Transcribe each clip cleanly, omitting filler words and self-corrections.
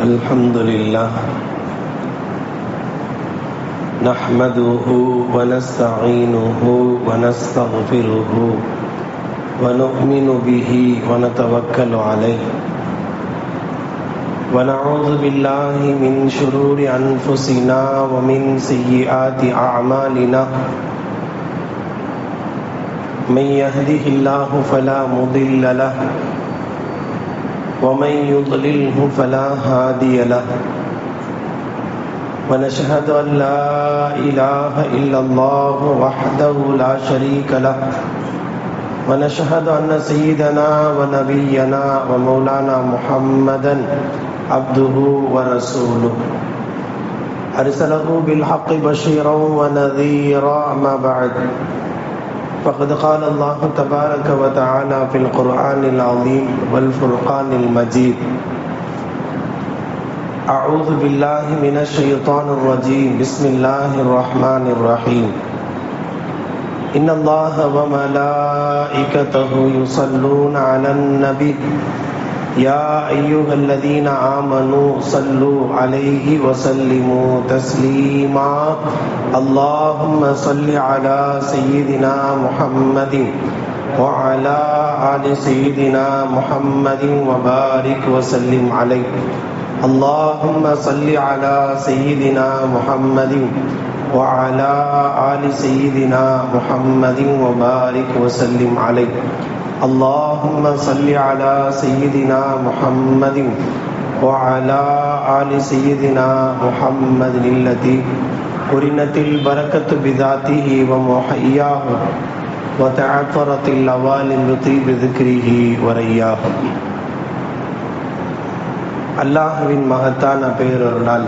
الحمد لله نحمده ونستعينه ونستغفره ونؤمن به ونتوكل عليه ونعوذ بالله من شرور أنفسنا ومن سيئات أعمالنا من يهده الله فلا مضل له ومن يضلله فلا هادي له ونشهد أن لا إله إلا الله وحده لا شريك له ونشهد أن سيدنا ونبينا ومولانا محمدا عبده ورسوله أرسله بالحق بشيرا ونذيرا. أما بعد فقد قال الله تبارك وتعالى في القرآن العظيم والفرقان المجيد: أعوذ بالله من الشيطان الرجيم. بسم الله الرحمن الرحيم. إن الله وملائكته يصلون على النبي يا أيها الذين آمنوا صلوا عليه وسلموا تسليما. اللهم صل على سيدنا محمد وعلى آل سيدنا محمد وبارك وسلم عليه. اللهم صل على سيدنا محمد وعلى آل سيدنا محمد وبارك وسلم عليه. اللهم صل على سيدنا محمد وعلى آل سيدنا محمد الذي قرنت البركة بذاته ومحياه وتعثرت الأوالم بطيب ذكره ورياه. அல்லாஹ்வின் மகத்தான பேரருளால்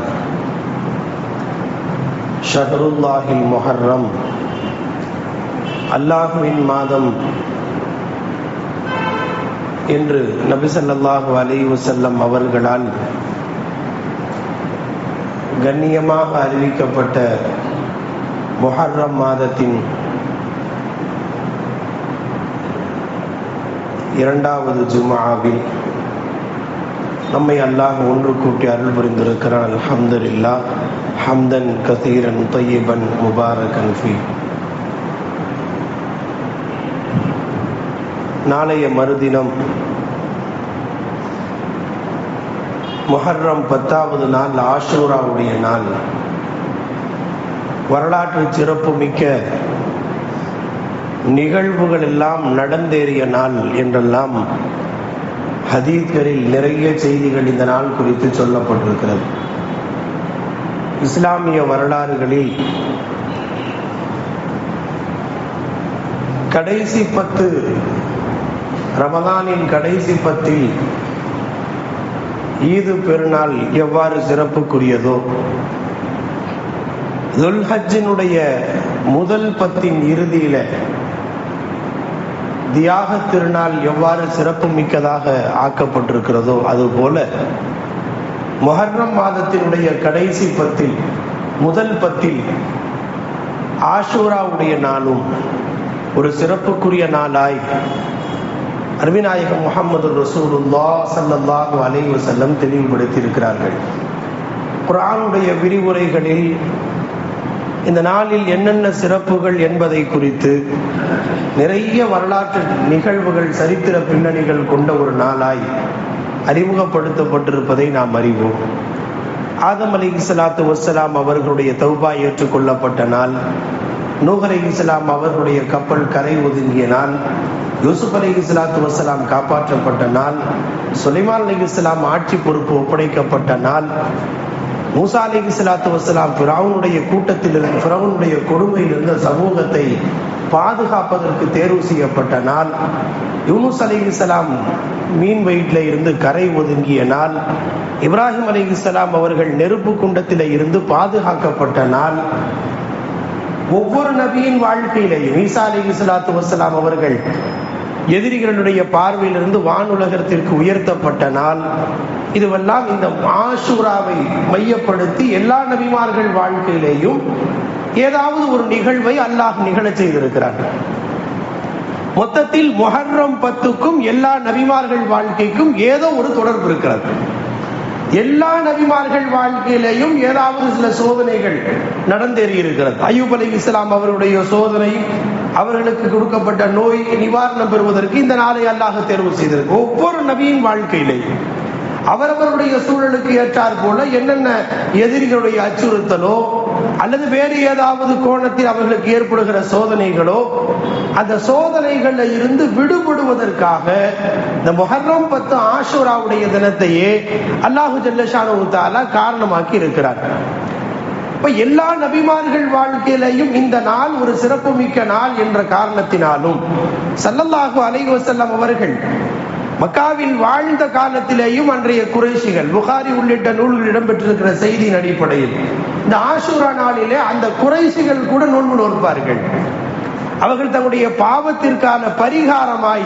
ஷஹ்ருல்லாஹில் முஹர்ரம், அல்லாஹ்வின் மாதம் என்று நபி ஸல்லல்லாஹு அலைஹி வஸல்லம் அவர்களால் கண்ணியமாக அறிவிக்கப்பட்ட முஹர்ரம் மாதத்தின் இரண்டாவது ஜும்ஆவில் நம்மை அல்லாஹ் ஒன்று கூட்டி அருள் புரிந்திருக்கிறான். அல்ஹம்துலில்லாஹ் ஹம்தன் கதீரன் தய்யிபன் முபாரகன் ஃபீ. நாளைய மறுதினம் முஹர்ரம் 10வது நாள், ஆஷூராவுடைய நாள். வரலாற்று சிறப்பு மிக்க நிகழ்வுகள் எல்லாம் நடந்தேறிய நாள் என்றெல்லாம் ஹதீஸ்களில் நிறைய செய்திகள் இந்த நாள் குறித்து சொல்லப்பட்டிருக்கிறது. இஸ்லாமிய வரலாறுகளில் கடைசி 10 ரமதானின் கடைசி 10 ஈது பெருநாள் எவ்வாறு சிறப்புக்குரியதோ, துல்ஹஜ்ஜினுடைய முதல் 10 இறுதியில தியாக திருநாள் எவ்வாறு சிறப்பு மிக்கதாக ஆக்கப்பட்டிருக்கிறதோ, அதுபோல முஹர்ரம் மாதத்தினுடைய கடைசி 10 முதல் 10 ஆஷூராவுடைய நாளும் ஒரு சிறப்புக்குரிய நாளாய் அருமைநாயகம் முஹம்மது ரசூலுல்லாஹ் ஸல்லல்லாஹு அலைஹி வஸல்லம் தெளிவுபடுத்தி இருக்கிறார்கள். குர்ஆனுடைய விரிவுரைகளில் இந்த நாளில் என்னென்ன சிறப்புகள் என்பதை குறித்து நிறைய வரலாற்று நிகழ்வுகள், சரித்திர பின்னணிகள் கொண்ட ஒரு நாளாய் அறிமுகப்படுத்தப்பட்டிருப்பதை நாம் அறிவோம். ஆதம் அலைஹிஸ்ஸலாத்து வஸ்ஸலாம் அவர்களுடைய தௌபா ஏற்றுக்கொள்ளப்பட்ட நாள், நூஹ் அலைஹிஸ்ஸலாம் அவர்களுடைய கப்பல் கரை ஒதுங்கிய நாள், யூசுப் அலைஹிஸ்ஸலாத்து வஸ்ஸலாம் காப்பாற்றப்பட்ட நாள், சுலைமான் அலைஹிஸ்ஸலாம் ஆட்சி பொறுப்பு ஒப்படைக்கப்பட்ட நாள், மூசா அலைஹிஸ்ஸலாத்து வஸ்ஸலாம் ஃபிரௌனுடைய கூட்டத்திலிருந்து, ஃபிரௌனுடைய கொடுமையில் இருந்த சமூகத்தை பாதுகாப்பதற்கு தேர்வு செய்யப்பட்ட நாள், யூனுஸ் அலைஹிஸ்ஸலாம் மீன் வயிற்றில் இருந்து கரை ஒதுங்கிய நாள், இப்ராஹிம் அலைஹிஸ்ஸலாம் அவர்கள் நெருப்பு குண்டத்தில இருந்து பாதுகாக்கப்பட்ட நாள், ஒவ்வொரு நபியின் வாழ்க்கையிலேயும் ஈசா அலைஹிஸ்ஸலாத்து வஸ்ஸலாம் அவர்கள் எதிரிகளுடைய பார்வையிலிருந்து வானுலகத்திற்கு உயர்த்தப்பட்ட நாள். இதுவெல்லாம் இந்த ஆஷூராவை மையப்படுத்தி எல்லா நபிமார்கள் வாழ்க்கையிலேயும் ஏதாவது ஒரு நிகழ்வை அல்லாஹ் நிகழச் செய்திருக்கிறார். மொத்தத்தில் முஹர்ரம் 10க்கும் எல்லா நபிமார்கள் வாழ்க்கைக்கும் ஏதோ ஒரு தொடர்பு இருக்கிறது. எல்லா நபிமார்கள் வாழ்க்கையிலேயும் ஏதாவது சில சோதனைகள் நடந்தேறி இருக்கிறது. அய்யூப் அலைஹிஸ்ஸலாம் அவருடைய சோதனை, அவர்களுக்கு கொடுக்கப்பட்ட நோய் நிவாரணம் பெறுவதற்கு இந்த நாளை அல்லாஹ் தேர்வு செய்திருக்கு. ஒவ்வொரு நபியின் வாழ்க்கையிலேயும் அவரவருடைய சூழலுக்கு ஏற்றார் போல என்னென்ன எதிரிகளுடைய அச்சுறுத்தலோ அல்லது வேறு ஏதாவது கோணத்தில் அவர்களுக்கு ஏற்படுகிற சோதனைகளோ, அந்த சோதனைகள்ல இருந்து விடுபடுவதற்காக இந்த முஹர்ரம் 10 ஆஷூராவுடைய தினத்தையே அல்லாஹு ஜல்லஷானஹு தஆலா காரணமாக்கி இருக்கிறார். இப்ப எல்லா நபிமார்கள் வாழ்க்கையிலையும் இந்த நாள் ஒரு சிறப்புமிக்க நாள் என்ற காரணத்தினாலும் ஸல்லல்லாஹு அலைஹி வஸல்லம் அவர்கள் மக்காவில் வாழ்ந்த காலத்திலேயும் அன்றைய குறைஷிகள், புகாரி உள்ளிட்ட நூல்கள் இடம்பெற்றிருக்கிற செய்தியின் அடிப்படையில் இந்த ஆஷூரா நாளிலே அந்த குறைஷிகள் கூட நோன்பு நோற்பார்கள். அவர்கள் தங்களுடைய பாவத்திற்கான பரிகாரமாய்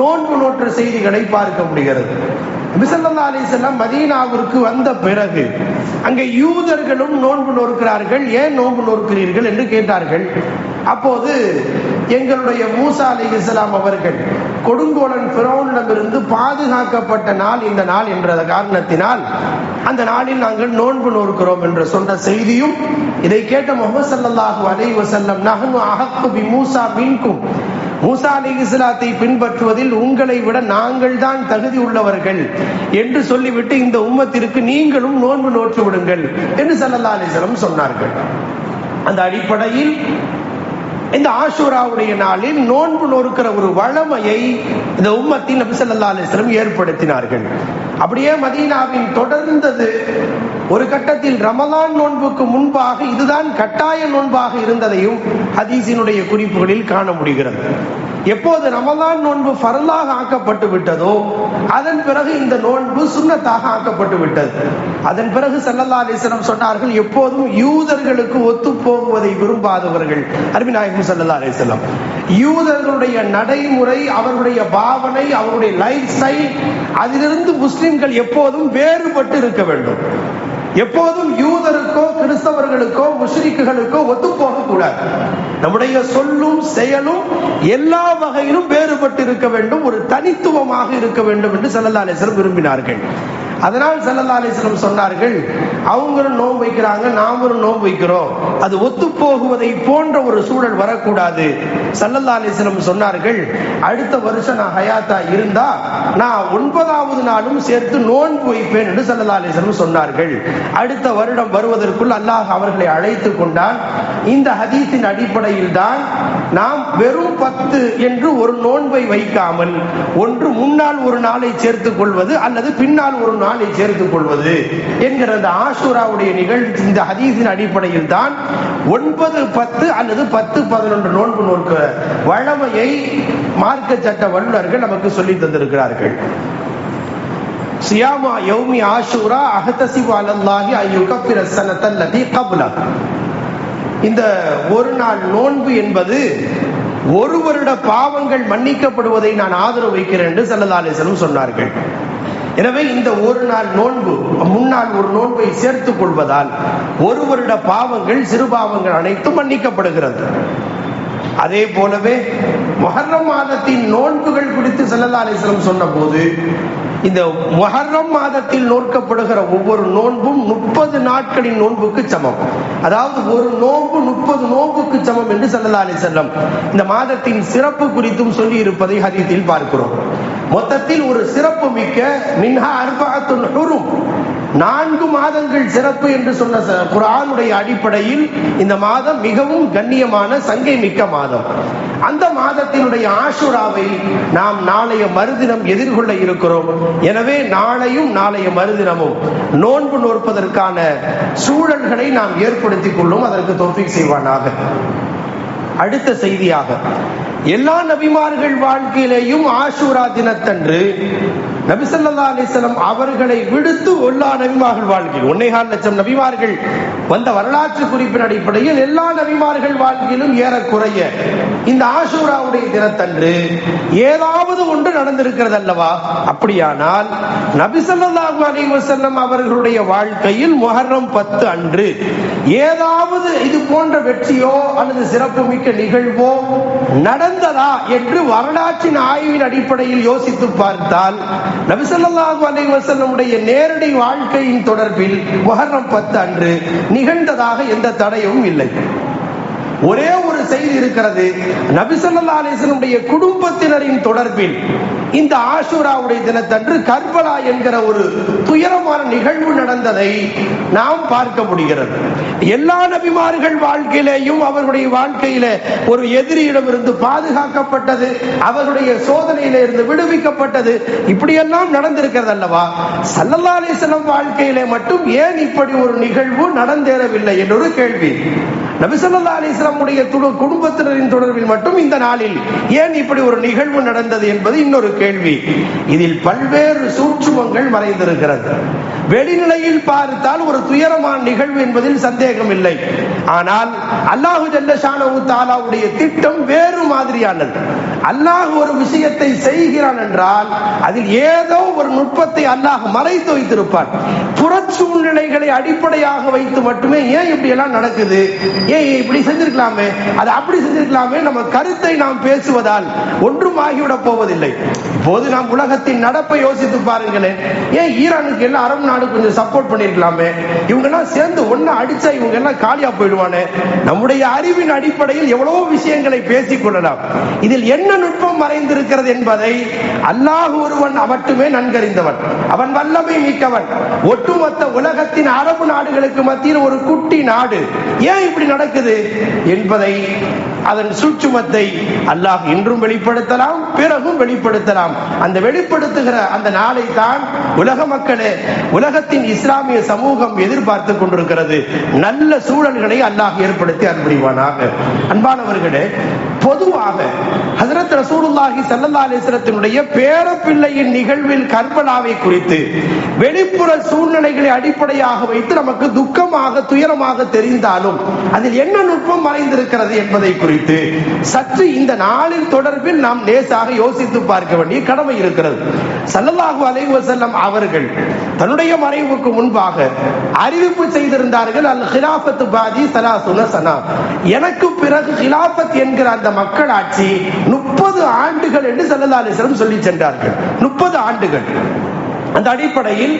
நோன்பு நோற்ற செய்திகளை பார்க்க முடிகிறது. நபி ஸல்லல்லாஹு அலைஹி வஸல்லம் மதீனாவிற்கு வந்த பிறகு அங்கே யூதர்களும் நோன்பு நோக்கிறார்கள். ஏன் நோன்பு நோக்கிறீர்கள் என்று கேட்டார்கள். அப்போது எங்களுடைய மூசா அலைஹிஸ்ஸலாம் அவர்கள் கொடுங்கோலன் ஃபிரௌனிடமிருந்து பாதுகாக்கப்பட்ட நாள் இந்த நாள் என்ற காரணத்தினால் அந்த நாளில் நாங்கள் நோன்பு நோக்கிறோம் என்று சொன்ன செய்தியும், இதை கேட்ட முஹம்மது ஸல்லல்லாஹு அலைஹி வஸல்லம் நஹ்னு அஹக்கு பி மூசா மின்கும், மூசா அலைஹிஸ்ஸலாத்தை பின்பற்றுவதில் உங்களை விட நாங்கள் தான் தகுதி உள்ளவர்கள் என்று சொல்லிவிட்டு இந்த உம்மத்திற்கு நீங்களும் நோன்பு நோற்று விடுங்கள் என்று ஸல்லல்லாஹு அலைஹி வஸல்லம் சொன்னார்கள். அந்த அடிப்படையில் இந்த ஆஷூராவுடைய நாளில் நோன்பு நோக்கிற ஒரு வழமையை இந்த உம்மத்தின் நபி ஸல்லல்லாஹு அலைஹி வஸல்லம் ஏற்படுத்தினார்கள். அப்படியே மதீனாவின் தொடர்ந்தது. ஒரு கட்டத்தில் ரமலான் நோன்புக்கு முன்பாக இதுதான் கட்டாய நோன்பாக இருந்ததையும் ஹதீஸினுடைய குறிப்புகளில் காண முடிகிறது. எப்போது ரமலான் நோன்பு ஃபர்லாக ஆக்கப்பட்டு விட்டதோ அதன் பிறகு இந்த நோன்பு சுன்னத்தாக ஆக்கப்பட்டு விட்டது. அதன் பிறகு ஸல்லல்லாஹு அலைஹி வஸல்லம் சொன்னார்கள், எப்போதும் யூதர்களுக்கு ஒத்து போகுவதை விரும்பாதவர்கள், அருமை நாயகம் ஸல்லல்லாஹு அலைஹி வஸல்லம், யூதர்களுடைய நடைமுறை, அவர்களுடைய பாவனை, அவருடைய லைஃப் ஸ்டைல், அதிலிருந்து முஸ்லிம்கள் எப்போதும் வேறுபட்டு இருக்க வேண்டும். எப்போதும் யூதருக்கோ கிறிஸ்தவர்களுக்கோ முஷ்ரிக்குகளுக்கோ ஒத்து போக கூடாது. நம்முடைய சொல்லும் செயலும் எல்லா வகையிலும் வேறுபட்டு இருக்க வேண்டும், ஒரு தனித்துவமாக இருக்க வேண்டும் என்று ஸல்லல்லாஹு அலைஹி வஸல்லம் விரும்பினார்கள். அதனால் ஸல்லல்லாஹு அலைஹி வஸல்லம் சொன்னார்கள், அவங்களும் நோன்பு வைக்கிறாங்க, நாமளும் நோன்பு வைக்கிறோம், அது ஒத்து போகுவதை போன்ற ஒரு சூழல் வரக்கூடாது. ஸல்லல்லாஹு அலைஹி வஸல்லம் சொன்னார்கள், அடுத்த வருஷம் நான் ஹயாத்தா இருந்தா நான் 9வது நாளும் சேர்த்து நோன்பு வைப்பேன் என்று ஸல்லல்லாஹு அலைஹி வஸல்லம் சொன்னார்கள். அடுத்த வருடம் வருவதற்குள் அல்லாஹ் அவர்களை அழைத்துக் கொண்டான். இந்த ஹதீஸின் அடிப்படையில் தான் நாம் வெறும் 10 என்று ஒரு நோன்பை வைக்காமல் ஒன்று முன்னால் ஒரு நாளை சேர்த்துக் கொள்வது அல்லது பின்னால் ஒரு நாளை சேர்த்துக் கொள்வது என்கிற அந்த ஆஷூராவுடைய நிகழ்ச்சி இந்த ஹதீஸின் அடிப்படையில் தான் 9, 10 அல்லது 10, 11 நோன்பு நோக்க வழமையை மார்க்க சட்ட வல்லுநர்கள் நமக்கு சொல்லி தந்திருக்கிறார்கள். சியாமா யௌமி ஆஷூரா அஹ்தஸிபு அலல்லாஹி அய்யுகஃபிர ஸனத்தல் லதி கப்லா, இந்த ஒரு நாள் நோன்பு என்பது ஒரு வருட பாவங்கள் மன்னிக்கப்படுவதை நான் ஆதரவு வைக்கிறேன் என்று ஸல்லல்லாஹு அலைஹி வஸல்லம் சொன்னார்கள். எனவே இந்த ஒரு நாள் நோன்பு முன்னால் ஒரு நோன்பை சேர்த்துக் கொள்வதால் ஒரு வருட பாவங்கள், சிறு பாவங்கள் அனைத்தும் மன்னிக்கப்படுகிறது. அதே போலவே முஹர்ரம் மாதத்தின் நோன்புகள் குறித்து ஸல்லல்லாஹு அலைஹி வஸல்லம் சொன்ன போது இந்த முஹர்ரம் மாதத்தில் நோக்கப்படுகிற ஒவ்வொரு நோன்பும் 30 நாட்களின் நோன்புக்கு சமம். அதாவது ஒரு நோன்பு 30 நோன்புக்கு சமம் என்று ஸல்லல்லாஹு அலைஹி வஸல்லம் இந்த மாதத்தின் சிறப்பு குறித்தும் சொல்லி இருப்பதை ஹதீஸில் பார்க்கிறோம். மொத்தத்தில் ஒரு சிறப்பு மிக்க மின்ஹா அர்பஅத்துன் ஹுரும், 4 மாதங்கள் சிறப்பு என்று சொன்ன குர்ஆனுடைய அடிப்படையில் இந்த மாதம் மிகவும் கண்ணியமான சங்கை மிக்க மாதம். அந்த மாதத்தினுடைய ஆஷூராவை நாம் நாளைய மறுதினம் எதிர்கொள்ள இருக்கிறோம். எனவே நாளையும் நாளைய மறுதினமும் நோன்பு நோற்பதற்கான சூழல்களை நாம் ஏற்படுத்திக் கொள்ளும். அதற்கு தௌஃபீக் செய்வானாக. அடுத்த செய்தியாக, எல்லா நபிமார்கள் வாழ்க்கையிலேயும் ஆஷூரா தினத்தன்று நபி ஸல்லல்லாஹு அலைஹி வஸல்லம் அவர்களை விடுத்து எல்லா நபிமார்கள் வாழ்க்கையில் 1.25 லட்சம் நபிமார்கள் வந்த வரலாற்று குறிப்பின் அடிப்படையில் எல்லா நபிமார்கள் வாழ்க்கையிலும் ஏறக்குறைய இந்த ஆஷூராவுடைய தினத்தன்று ஏதாவது ஒன்று நடந்திருக்கிறது அல்லவா? அப்படியானால் நபி ஸல்லல்லாஹு அலைஹி வஸல்லம் அவர்களுடைய வாழ்க்கையில் முஹர்ரம் 10 அன்று ஏதாவது இது போன்ற வெற்றியோ அல்லது சிறப்பு மிக்க நிகழ்வோ நடந்ததா என்று வரலாற்றின் ஆய்வின் அடிப்படையில் யோசித்து பார்த்தால் நபி ஸல்லல்லாஹு அலைஹி வஸல்லமுடைய நேரடி வாழ்க்கையின் தொடர்பில் முஹர்ரம் 10 அன்று நிகழ்ந்ததாக எந்த தடையும் இல்லை. ஒரே ஒரு செய்தி இருக்கிறது, நபி ஸல்லல்லாஹு அலைஹி வஸல்லமுடைய குடும்பத்தினரின் தொடர்பில் இந்த ஆஷூராவுடைய தினத்தன்று கர்பலா என்கிற ஒரு துயரமான நிகழ்வு நடந்ததை நாம் பார்க்க முடிகிறது. எல்லா நபிமார்கள் வாழ்க்கையிலேயும் அவர்களுடைய வாழ்க்கையில ஒரு எதிரியிடமிருந்து பாதுகாக்கப்பட்டது, அவர்களுடைய சோதனையில இருந்து விடுவிக்கப்பட்டது, இப்படியெல்லாம் நடந்திருக்கிறது அல்லவா? ஸல்லல்லாஹு அலைஹி வஸல்லம் வாழ்க்கையிலே மட்டும் ஏன் இப்படி ஒரு நிகழ்வு நடந்தேறவில்லை என்றொரு கேள்வி. நபி ஸல்லல்லாஹு அலைஹி வஸல்லம் குடும்பத்தினரின் தொடர்பில் மட்டும் இந்த நாளில் ஏன் இப்படி ஒரு நிகழ்வு நடந்தது என்பது இன்னொரு கேள்வி. இதில் பல்வேறு சூட்சுமங்கள் மறைந்திருக்கிறது. வெளிநிலையில் பார்த்தால் ஒரு துயரமான நிகழ்வு என்பதில் சந்தேகம் இல்லை. ஆனால் அல்லாஹு ஜல்ல ஷானஹு தஆலாவுடைய திட்டம் வேறு மாதிரியானது. அல்லாஹ் ஒரு விஷயத்தை செய்கிறான் என்றால் அதில் ஏதோ ஒரு நுட்பத்தை அல்லாஹ் மறைத்து வைத்திருப்பான். புறச்சூழ்நிலைகளை அடிப்படையாக வைத்து மட்டுமே ஏன் இப்படி எல்லாம் நடக்குது, ஏன் இப்படி செஞ்சிருக்கலாமே, அது அப்படி செஞ்சிருக்கலாமே, நம்ம கருத்தை நாம் பேசுவதால் ஒன்றும் ஆகிவிடப் போவதில்லை. இப்போது நாம் உலகத்தின் நடப்பை யோசித்து பாருங்களேன். ஏன் ஈரானுக்கு எல்லாம் அரபு நாடு கொஞ்சம் சப்போர்ட் பண்ணிருக்கலாமே, இவங்க எல்லாம் சேர்ந்து ஒன்னா அடிச்சா இவங்க எல்லாம் காலியா போயிடுவானே. நம்முடைய அறிவின் அடிப்படையில் எவ்வளவு விஷயங்களை பேசிக் கொள்ளலாம். இதில் என்ன நுட்பம் மறைந்திருக்கிறது என்பதை அல்லாஹ் ஒருவன் மட்டுமே நன்கறிந்தவன். அவன் வல்லமை மிக்கவன். ஒட்டுமொத்த உலகத்தின் அரபு நாடுகளுக்கு மத்தியில் ஒரு குட்டி நாடு ஏன் இப்படி நடக்குது என்பதை, அதன் சூட்சுமத்தை அல்லாஹ் இன்றும் வெளிப்படுத்தலாம், பிறகும் வெளிப்படுத்தலாம். அந்த வெளிப்படுத்துகிற அந்த நாளை தான் உலக மக்களே, உலகத்தின் இஸ்லாமிய சமூகம் எதிர்பார்த்துக் கொண்டிருக்கிறது. நல்ல சூழல்களை அல்லாஹ் ஏற்படுத்தி அன்புரிவானாக. அன்பானவர்களே, பொதுவாக ஹஜ்ரத் ரசூலுல்லாஹி ஸல்லல்லாஹு அலைஹி வஸல்லத்தினுடைய பேரப்பிள்ளையின் நிகழ்வில் கர்பலாவை குறித்து வெளிப்புற சூழ்நிலைகளை அடிப்படையாக வைத்து நமக்கு துக்கமாக துயரமாக தெரிந்தாலும் அதில் என்ன நுட்பம் மறைந்திருக்கிறது என்பதை குறித்து சற்று இந்த நாளின் தொடர்பில் நாம் லேசாக யோசித்து பார்க்க வேண்டிய கடமை இருக்கிறது. ஸல்லல்லாஹு அலைஹி வஸல்லம் அவர்கள் தன்னுடைய மறைவுக்கு முன்பாக அறிவிப்பு செய்திருந்தார்கள், அல் ஹிலாஃபத்து பாதி ஸலாஸுன ஸனா, எனக்கு பிறகு ஹிலாஃபத் என்கிற அந்த மக்கள் ஆட்சி 30 ஆண்டுகள் என்று ஸல்லல்லாஹு அலைஹி வஸல்லம் சொல்லி சென்றார்கள். 30 ஆண்டுகள். அந்த அடிப்படையில்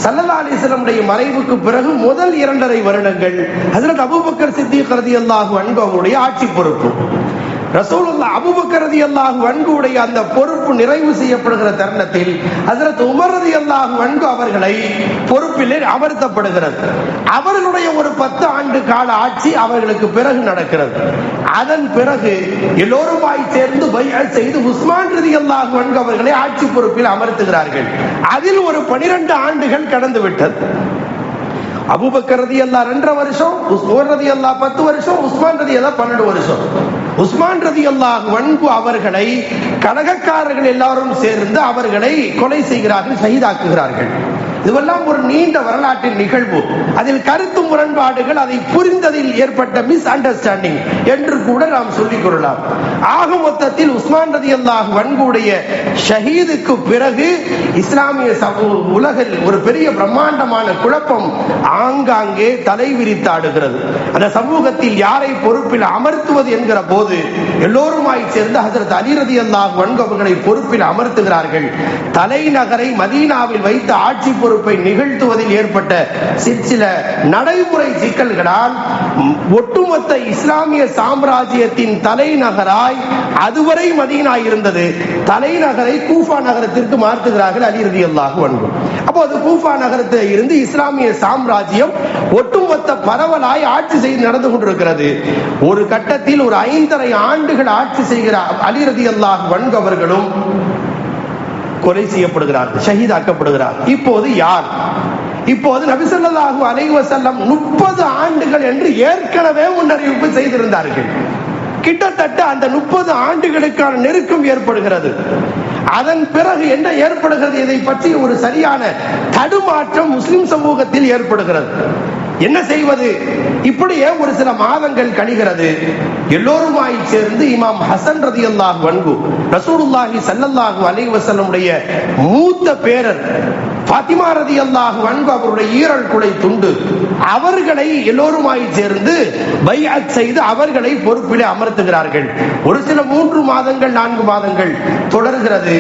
ஸல்லல்லாஹு அலைஹி வஸல்லம் மறைவுக்கு பிறகு முதல் 2.5 வருடங்கள் ஹஜ்ரத் அபூபக்கர் சித்திக் ரலியல்லாஹு அன்ஹு அவருடைய ஆட்சி பொறுப்பு. ரசூலுல்லாஹ் அபூபக்கர் ரலியல்லாஹு அன்ஹுடைய அந்த பொறுப்பு நிறைவு செய்யப்படுகிற தருணத்தில் ஹஜ்ரத் உமர் ரலியல்லாஹு அன்ஹு அவர்களை பொறுப்பிலே அமர்த்தப்படுகிறது. அவர்களுடைய ஒரு 10 ஆண்டு கால ஆட்சி அவர்களுக்கு பிறகு நடக்கிறது. அதன் பிறகு எல்லோருமாய் சேர்ந்து பைஅத் செய்து உஸ்மான் ரலியல்லாஹு அன்ஹு அவர்களை ஆட்சி பொறுப்பில் அமர்த்துகிறார்கள். அதில் ஒரு 12 ஆண்டுகள் கடந்து விட்டது. அபூபக்கர் ரலியல்லாஹு 2 வருஷம், உஸ்மான் ரலியல்லாஹு 10 வருஷம், உஸ்மான் ரலியல்லாஹு 12 வருஷம். உஸ்மான் ரலியல்லாஹு அன்ஹு அவர்களை கலகக்காரர்கள் எல்லாரும் சேர்ந்து அவர்களை கொலை செய்கிறார்கள், ஷஹீதாக்குகிறார்கள். இதுவெல்லாம் ஒரு நீண்ட வரலாற்றின் நிகழ்வு. அதில் கருத்து முரண்பாடுகள், அதை புரிந்ததில் ஏற்பட்ட மிஸ் அண்டர்ஸ்டாண்டிங் என்று கூட நாம் சொல்லிக் கொள்ளலாம். ஆக மொத்தத்தில் உஸ்மான் ரலியல்லாஹு அன்ஹுடைய ஷஹீதுக்கு பிறகு இஸ்லாமிய உலகில் ஒரு பெரிய பிரம்மாண்டமான குழப்பம் ஆங்காங்கே தலைவிரித்தாடுகிறது. அந்த சமூகத்தில் யாரை பொறுப்பில் அமர்த்துவது என்கிற போது எல்லோருமாய் சேர்ந்து ஹஜ்ரத் அலி ரலியல்லாஹு அன்ஹு அவர்களை பொறுப்பில் அமர்த்துகிறார்கள். தலைநகரை மதீனாவில் வைத்து ஆட்சி பொறுப்பை நிகழ்த்துவதில் ஏற்பட்ட சில நடைமுறை சிக்கல்களால் ஒட்டுமொத்த இஸ்லாமிய சாம்ராஜ்யத்தின் தலைநகராய் அதுவரை மதீனா இருந்தது, தலைநகரை கூஃபா நகரத்திற்கு மாற்றுகிறார்கள் அலி ரலியல்லாஹு அன்ஹு. அப்போது கூஃபா நகரத்தில் இருந்து இஸ்லாமிய சாம்ராஜ்யம் ஒட்டுமொத்த பரவலாய் ஆட்சி செய்து நடந்து கொண்டிருக்கிறது. ஒரு கட்டத்தில் ஒரு 5.5 ஆண்டுகள் ஆட்சி செய்கிற அலி ரலியல்லாஹு அன்ஹு அவர்களும் கொலை செய்யப்படுகிறார்கள், ஷஹீதாக்கப்படுகிறார். இப்போது யார்? இப்போது நபி ஸல்லல்லாஹு அலைஹி வஸல்லம் 30 ஆண்டுகள் என்று ஏற்கனவே முன்னறிவிப்பு செய்திருந்தார்கள். கிட்டத்தட்ட அந்த 30 ஆண்டுகளுக்கான நெருக்கம் ஏற்படுகிறது. அதன் பிறகு என்ன ஏற்படுகிறது? இதை பற்றி ஒரு சரியான தடுமாற்றம் முஸ்லிம் சமூகத்தில் ஏற்படுகிறது. என்ன செய்வது? இப்படியே ஒரு சில மாதங்கள் கழிகிறது. எல்லோருமாய் சேர்ந்து இமாம் ஹசன் ரலியல்லாஹு அன்ஹு ரசூலுல்லாஹி ஸல்லல்லாஹு அலைஹி வஸல்லம் மூத்த பேரர் ஃபாத்திமா ரலியல்லாஹு அன்ஹா அவருடைய ஈரல் குலை துண்டு. அவர்களை எல்லோருமாய் சேர்ந்து பைஅத் செய்து அவர்களை பொறுப்பிலே அமர்த்துகிறார்கள். ஒரு சில 3 மாதங்கள் 4 மாதங்கள் தொடர்கிறது.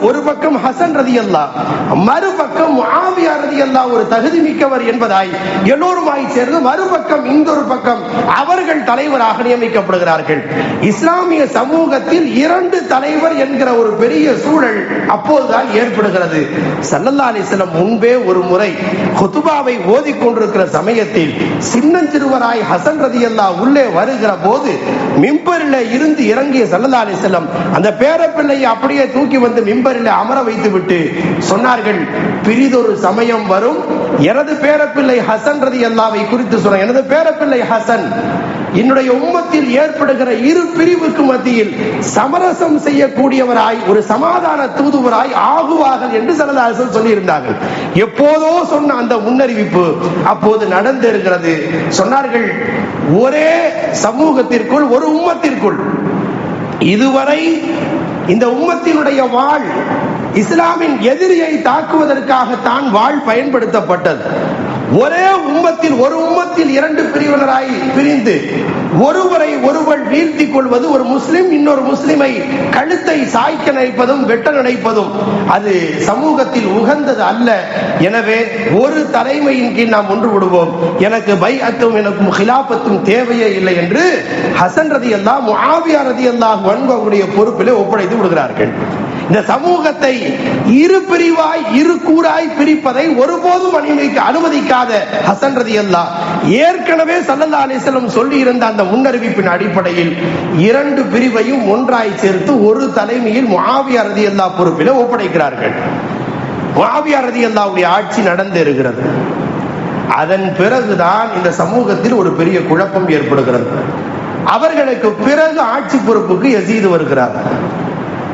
ஒரு பக்கம் ஹசன் ரலியல்லாஹ், மறுபக்கம் முஆவியா ரலியல்லாஹ் ஒரு தகுதி மிக்கவர் என்பதாய் எல்லோருமாய் சேர்ந்து மறுபக்கம் இன்னொரு பக்கம் அவர்கள் தலைவராக நியமிக்கப்படுகிறார்கள். இஸ்லாமிய சமூகத்தில் 2 தலைவர் என்கிற ஒரு பெரிய சூழல் அப்போதுதான் ஏற்படுகிறது. ஸல்லல்லாஹு அலைஹி வஸல்லம் முன்பே ஒரு முறை குதுபாவை ஓதிக் கொண்டிருக்கிற சமயத்தில் சின்னஞ்சிறுவராய் ஹசன் ரலியல்லாஹு உள்ளே வருகிற போது மிம்பரில் இருந்து இறங்கிய ஸல்லல்லாஹு அலைஹி வஸல்லம் அந்த பேரப்பிள்ளையை அப்படியே தூக்கி வந்து மிம்பரில் அமர வைத்து விட்டு சொன்னார்கள், பிரிதொரு சமயம் வரும், எனது பேரப்பிள்ளை ஹசன் ரலியல்லாஹுவை குறித்து சொன்ன, எனது பேரப்பிள்ளை ஹசன் என்னுடைய உம்மத்தில் ஏற்படுகிற 2 பிரிவுக்கு மத்தியில் சமரசம் செய்யக்கூடியவராய் ஒரு சமாதான தூதுவராய் ஆகுவார்கள் என்று ஸல்லல்லாஹு அலைஹி வஸல்லம் சொல்லி இருந்தார்கள். எப்போதோ சொன்ன அந்த முன்னறிவிப்பு அப்போது நடந்திருக்கிறது. சொன்னார்கள், ஒரே சமூகத்திற்குள், ஒரு உம்மத்திற்குள் இதுவரை இந்த உம்மத்தினுடைய வாள் இஸ்லாமின் எதிரியை தாக்குவதற்காகத்தான் வாள் பயன்படுத்தப்பட்டது. ஒரே உம்மத்தில், ஒரு உம்மத்தில் 2 பிரிவினராய் பிரிந்து ஒருவரை ஒருவர் வீழ்த்திக் கொள்வது, ஒரு முஸ்லிம் இன்னொரு முஸ்லிமை கழுத்தை சாய்க்க நினைப்பதும் வெட்ட நினைப்பதும் அது சமூகத்தில் உகந்தது அல்ல. எனவே ஒரு தலைமையின் கீழ் நாம் ஒன்று விடுவோம், எனக்கு பைஅத்தும் எனக்கும் ஹிலாபத்தும் தேவையே இல்லை என்று ஹசன் ரலியல்லாஹு முஆவியா ரலியல்லாஹு அன்ஹுவுடைய பொறுப்பிலே ஒப்படைத்து விடுகிறார்கள். இந்த சமூகத்தை 2 பிரிவாய் 2 கூறாய் பிரிப்பதை ஒருபோதும் அனுமதிக்காத ஹசன் ரலியல்லாஹு ஏற்கனவே ஸல்லல்லாஹு அலைஹி வஸல்லம் சொல்லி இருந்த அந்த முன்னறிவிப்பின் அடிப்படையில் 2 பிரிவையும் ஒன்றாய் சேர்த்து ஒரு தலைமையில் முஆவியா ரலியல்லாஹு பொறுப்பிலே ஒப்படைக்கிறார்கள். முஆவியா ரலியல்லாஹுடைய ஆட்சி நடந்து இருக்கிறது. அதன் பிறகுதான் இந்த சமூகத்தில் ஒரு பெரிய குழப்பம் ஏற்படுகிறது. அவர்களுக்கு பிறகு ஆட்சி பொறுப்புக்கு யசீது வருகிறார்.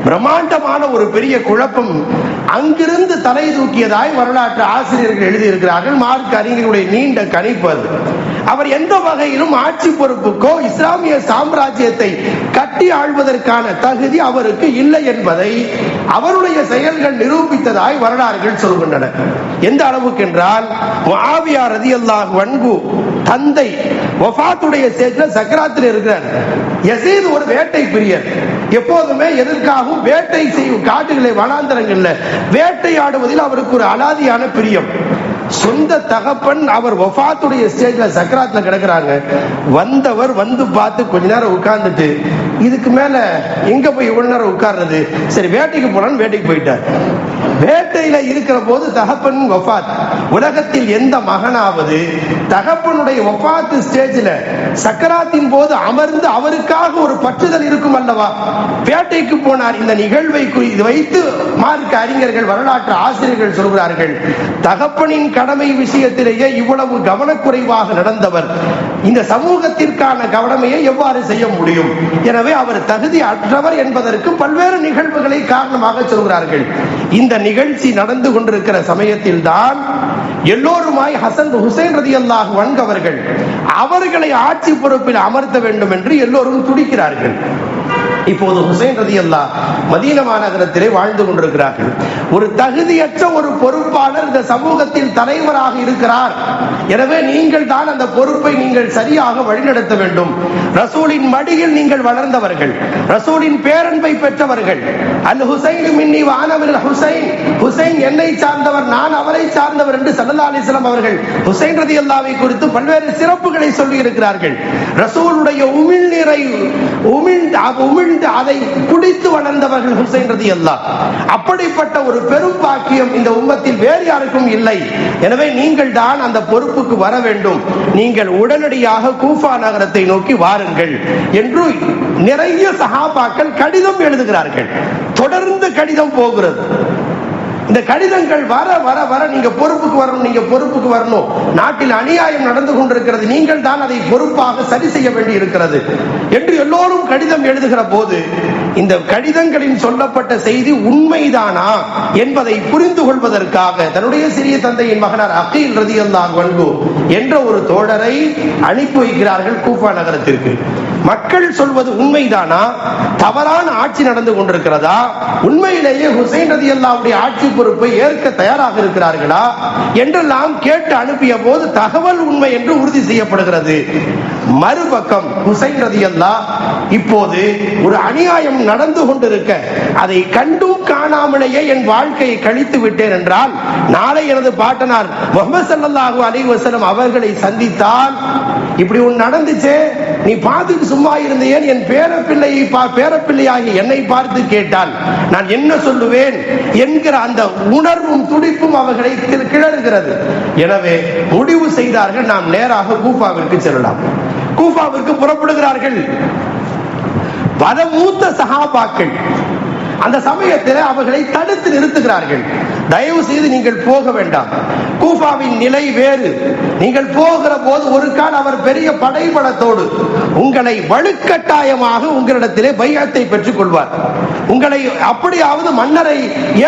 பிரம்மாண்டமான ஒரு பெரிய குழப்பம் அங்கிருந்து தலை தூக்கியதாய் வரலாற்று ஆசிரியர்கள் எழுதியிருக்கிறார்கள். மார்க்க அறிஞர்களுடைய நீண்ட கணிப்பு. அவர் எந்த வகையிலும் ஆட்சி பொறுப்புக்கோ இஸ்லாமிய சாம்ராஜ்யத்தை கட்டி ஆள்வதற்கான தகுதி அவருக்கு இல்லை என்பதை அவருடைய செயல்கள் நிரூபித்ததாய் வரலாறுகள் சொல்கின்றன. எந்த அளவுக்கு என்றால், முஆவியா ரலியல்லாஹு அன்ஹு தந்தை வஃபாத்துடைய ஸ்டேஜ்ல சக்கராத்தில் இருக்கிறார். யசீத் ஒரு வேட்டை பிரியர். எப்போதுமே எதற்காகவும் வேட்டை செய்யும், காட்டுகளை வனாந்தரங்கள்ல வேட்டையாடுவதில் அவருக்கு ஒரு அலாதியான பிரியம். சொந்த தகப்பன் அவர் வஃபாத்துடைய ஸ்டேஜ்ல சக்கராத்துல கிடக்குறாங்க. வந்தவர் வந்து பார்த்து கொஞ்ச நேரம் உட்கார்ந்துட்டு, இதுக்கு மேல எங்க போய் இவ்வளவு நேரம் உட்கார்றது, சரி வேட்டைக்கு போனான்னு வேட்டைக்கு போயிட்டார். வேட்டையில இருக்கிற போது தகப்பன் வஃபாத். உலகத்தில் எந்த மகனாவது தகப்பனுடைய வஃபாத் ஸ்டேஜ்ல சக்கராத்தின் போது அமர்ந்து அவருக்காக ஒரு பற்றுதல் இருக்கும் அல்லவா? வேட்டைக்கு போனார். இந்த நிகழ்வை வைத்து மார்க்க அறிஞர்கள், வரலாற்று ஆசிரியர்கள் சொல்கிறார்கள், தகப்பனின் கடமை விஷயத்திலேயே இவ்வளவு கவனக்குறைவாக நடந்தவர் இந்த சமூகத்திற்கான கடமையை எவ்வாறு செய்ய முடியும்? எனவே அவர் தகுதி அற்றவர் என்பதற்கு பல்வேறு நிகழ்வுகளை காரணமாக சொல்கிறார்கள். இந்த நிகழ்ச்சி நடந்து கொண்டிருக்கிற சமயத்தில் தான் எல்லோருமாய் ஹசன் ஹுசைன் ரலியல்லாஹு அன்ஹு அவர்களை ஆட்சி பொறுப்பில் அமர்த்த வேண்டும் என்று எல்லோரும் துடிக்கிறார்கள். இப்போது ஹுசைன் ரலியல்லாஹு மதீனா மாநகரத்திலே வாழ்ந்து கொண்டிருக்கிறார்கள். ஒரு தகுதியற்ற ஒரு பொறுப்பாளர் இந்த சமூகத்தில் தலைவராக இருக்கிறார். எனவே நீங்கள் தான் அந்த பொறுப்பை நீங்கள் சரியாக வழிநடத்த வேண்டும். ரசூலின் மடியில் நீங்கள் வளர்ந்தவர்கள், ரசூலின் பேரன்பை பெற்றவர்கள். அல் ஹுசைன் மின்னி வ அனா மினல் ஹுசைன், ஹுசைன் என்னை சார்ந்தவர், நான் அவரை சார்ந்தவர் என்று ஸல்லல்லாஹு அலைஹி வஸல்லம் அவர்கள் ஹுசைன் ரலியல்லாஹு குறித்து பல்வேறு சிறப்புகளை சொல்லி இருக்கிறார்கள். ரசூலுடைய உமிழ்நீரை உமிழ்ந்து அதை குடித்து வளர்ந்தவர்கள் ஹுசைன் ரலியல்லாஹு. அப்படிப்பட்ட ஒரு பெரும் பாக்கியம் இந்த உம்மத்தில் வேறு யாருக்கும் இல்லை. எனவே நீங்கள் தான் அந்த பொறுப்புக்கு வர வேண்டும். நீங்கள் உடனடியாக கூஃபா நகரத்தை நோக்கி வாருங்கள் என்று நிறைய சஹாபாக்கள் கடிதம் எழுதுகிறார்கள். தொடர்ந்து கடிதம் போகிறது. இந்த கடிதங்கள் வர வர வர நீங்க பொறுப்புக்கு வரணும், நீங்க பொறுப்புக்கு வரணும், நாட்டில் அநியாயம் நடந்து கொண்டிருக்கிறது, நீங்கள் தான் அதை பொறுப்பாக சரி செய்ய வேண்டி இருக்கிறது என்று எல்லோரும் கடிதம் எழுதுகிற போது இந்த கடிதங்களின் சொல்லப்பட்ட செய்தி உண்மைதானா என்பதை புரிந்து கொள்வதற்காக தன்னுடைய சிறிய தந்தையின் மகனார் அகீல் ரலியல்லாஹு அன்ஹு என்ற ஒரு தோழரை அனுப்பி வைக்கிறார்கள் கூஃபா நகரத்திற்கு. மக்கள் சொல்வது உண்மைதானா, தவறான ஆட்சி நடந்து கொண்டிருக்கிறதா, உண்மையிலேயே ஹுசைன் ரலியல்லாஹுடைய ஆட்சி பொறுப்பை ஏற்க தயாராக இருக்கிறார்களா என்றெல்லாம் கேட்டு அனுப்பிய போது தகவல் உண்மை என்று உறுதி செய்யப்படுகிறது. மறுபக்கம் ஹுசைன் ரலியல்லாஹு இப்போது ஒரு அநியாயம் நடந்து கொண்டிருக்க அதை கண்டும் காணாமலேயே என் வாழ்க்கையை கழித்து விட்டேன் என்றால், நாளை எனது பாட்டனார் முஹம்மது ஸல்லல்லாஹு அலைஹி வஸல்லம் அவர்களை சந்தித்தால், இப்படி ஒன்று நடந்துச்சே, நீ பார்த்துட்டு சும்மா இருந்தேன், என் பேரப்பிள்ளையாகி என்னை பார்த்து கேட்டால் நான் என்ன சொல்லுவேன் என்கிற அந்த உணர்வும் துடிப்பும் அவர்களை கிளறுகிறது. எனவே முடிவு செய்தார்கள், நாம் நேராக கூஃபாவிற்கு செல்லலாம். கூஃபாவிற்கு புறப்படுகிறார்கள். பல மூத்த சஹாபாக்கள் அந்த சமயத்தில் அவர்களை தடுத்து நிறுத்துகிறார்கள். தயவு செய்து நீங்கள் போக வேண்டாம், கூஃபாவின் நிலை வேறு. நீங்கள் போகிற போது ஒரு கால் அவர் பெரிய படைபலத்தோடு உங்களை வலுக்கட்டாயமாக உங்களிடத்திலே பைஅத்தை பெற்றுக் கொள்வார். உங்களை அப்படியாவது மன்னரை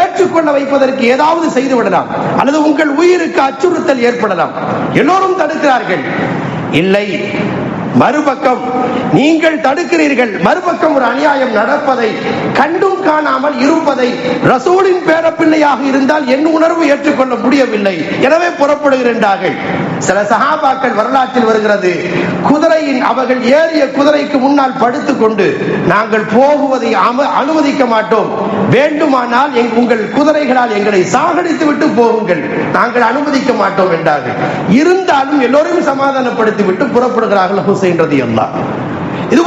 ஏற்றுக்கொள்ள வைப்பதற்கு ஏதாவது செய்து விடலாம், அல்லது உங்கள் உயிருக்கு அச்சுறுத்தல் ஏற்படலாம். எல்லோரும் தடுக்கிறார்கள். இல்லை, மறுபக்கம் நீங்கள் தடுக்கிறீர்கள், மறுபக்கம் ஒரு அநியாயம் நடப்பதை கண்டும் காணாமல் இருப்பதை ரசூலின் பேரப்பிள்ளையாக இருந்தால் என் உணர்வு ஏற்றுக்கொள்ள முடியவில்லை, எனவே புறப்படுகிறார்கள். சில சஹாபாக்கள் வரலாற்றில் வருகிறது, குதிரையின் அவர்கள் ஏறிய குதிரைக்கு முன்னால் படுத்துக் கொண்டு நாங்கள் போகுவதை அனுமதிக்க மாட்டோம், வேண்டுமானால் உங்கள் குதிரைகளால் எங்களை சாகடித்து விட்டு போகுங்கள், நாங்கள் அனுமதிக்க மாட்டோம் என்றார்கள். இருந்தாலும் எல்லோரையும் சமாதானப்படுத்தி விட்டு புறப்படுகிறார்கள் ஹுசைன் ரலியல்லாஹு. இது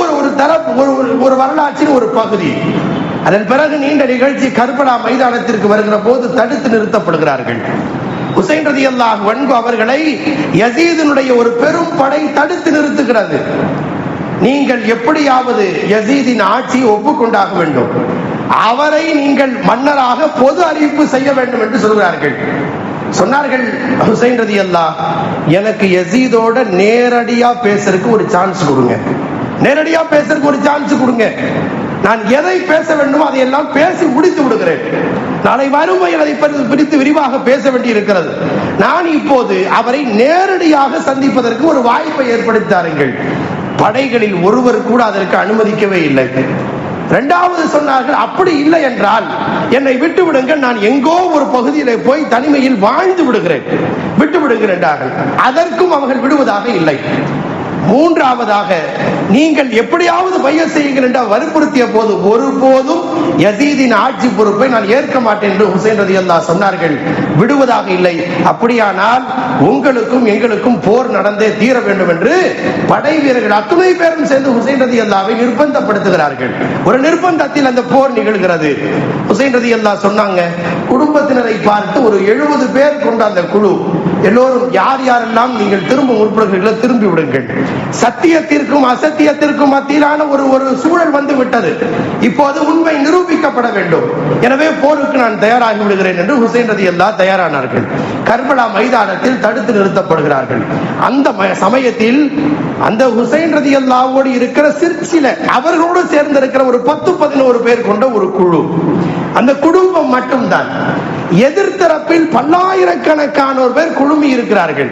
ஒரு வரலாற்றின் ஒரு பகுதி. அதன் பிறகு நீண்ட நிகழ்ச்சி கர்பலா மைதானத்திற்கு வருகிற போது தடுத்து நிறுத்தப்படுகிறார்கள். ஹுசைன் ரலியல்லாஹு அன்ஹு அவர்களை யஸீதினுடைய ஒரு பெரும் படை தடுத்து நிறுத்துகிறது. நீங்கள் எப்படியாவது யஸீதின் ஆட்சியை ஒப்புக்கொண்டாக வேண்டும், அவரை நீங்கள் மன்னராக பொது அறிவிப்பு செய்ய வேண்டும் என்று சொல்கிறார்கள். சொன்னார்கள் ஹுசைன் ரலியல்லாஹு, எனக்கு யஸீதோட நேரடியா பேசுறதுக்கு ஒரு சான்ஸ் கொடுங்க, நேரடியா பேசுறதுக்கு ஒரு சான்ஸ் கொடுங்க, நான் எதை பேச வேண்டுமோ அதையெல்லாம் பேசி முடித்து விடுகிறேன், நாளை வறுமையில் அதை பிரித்து விரிவாக பேச வேண்டி இருக்கிறது, நான் இப்போது அவரை நேரடியாக சந்திப்பதற்கு ஒரு வாய்ப்பை ஏற்படுத்தாருங்கள். படைகளில் ஒருவர் கூட அதற்கு அனுமதிக்கவே இல்லை. இரண்டாவது சொன்னார்கள், அப்படி இல்லை என்றால் என்னை விட்டு விடுங்கள், நான் எங்கோ ஒரு பகுதியிலே போய் தனிமையில் வாழ்ந்து விடுகிறேன், விட்டு விடுகிறேன். அதற்கும் அவர்கள் விடுவதாக இல்லை. மூன்றாவதாக, நீங்கள் எப்படியாவது பைஅத் செய்யுங்கள் என்று வற்புறுத்திய போது ஒருபோதும் யஸீதின் ஆட்சி பொறுப்பை நான் ஏற்க மாட்டேன் என்று ஹுசைன் ரலியல்லாஹு சொன்னார்கள். விடுவதாக இல்லை, அப்படியானால் உங்களுக்கும் எங்களுக்கும் போர் நடந்தே தீர வேண்டும் என்று படை வீரர்கள் அத்துணை பேரும் சேர்ந்து ஹுசைன் ரலியல்லாஹுவை நிர்பந்தப்படுத்துகிறார்கள். ஒரு நிர்பந்தத்தில் அந்த போர் நிகழ்கிறது. ஹுசைன் ரலியல்லாஹு சொன்னாங்க, குடும்பத்தினரை பார்த்து ஒரு 70 பேர் கொண்ட அந்த குழு, எல்லோரும் யார் யாரெல்லாம் நீங்கள் திரும்ப முற்படுகிறீர்களோ திரும்பி விடுங்கள், சத்தியத்திற்கும் அசத்தியத்திற்கும் மத்தியிலான ஒரு சூழல் வந்து விட்டது, இப்போது உண்மை நிரூபிக்கப்பட வேண்டும், எனவே போருக்கு நான் தயாராகி விடுகிறேன் என்று ஹுசைன் ரலியல்லாஹு தயாரானார்கள். கர்பலா மைதானத்தில் தடுத்து நிறுத்தப்படுகிறார்கள். அந்த சமயத்தில் அந்த ஹுசைன் ரலியல்லாஹுவோடு இருக்கிற சிற்சில அவர்களோடு சேர்ந்திருக்கிற ஒரு 10-11 பேர் கொண்ட ஒரு குழு, அந்த குடும்பம் மட்டும்தான். எதிர்த்தரப்பில் பல்லாயிரக்கணக்கானோர் பேர் குழுமி இருக்கிறார்கள்.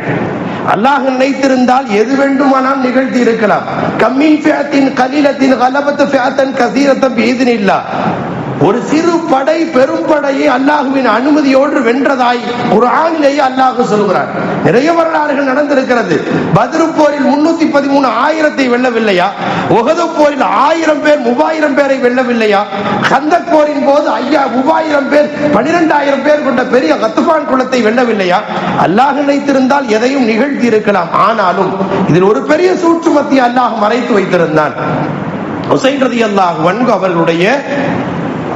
அல்லாஹ் நினைத்திருந்தால் எது வேண்டுமானால் நிகழ்த்தி இருக்கலாம். கம்மின் ஃபிஅத்தின் கலீலத்தின் கலபத் ஃபிஅத்தன் கஸீரத்தன் பிஇذنில்லாஹ். ஒரு சிறு படை பெரும் படையை அல்லாஹ்வின் அனுமதியோடு வென்றதாய் குர்ஆனிலேயே அல்லாஹ் சொல்கிறார். நிறைய வரலாறுகள் நடந்திருக்கிறது. பத்ர் போரில் 313 ஆயிரத்தை வெல்லவில்லையா? உஹது போரில் 1000 பேர் 3000 பேரை வெல்லவில்லையா? கந்தக் போரின் போது 3000 பேர் 12000 பேர் கொண்ட பெரிய கத்பான் குலத்தை வெல்லவில்லையா? அல்லாஹ் நினைத்திருந்தால் எதையும் நிகழ்த்தி இருக்கலாம். ஆனாலும் இதில் ஒரு பெரிய சூட்சுமத்தை அல்லாஹ் மறைத்து வைத்திருந்தான். ஹுசைன் ரலியல்லாஹு அன்ஹு அவர்களுடைய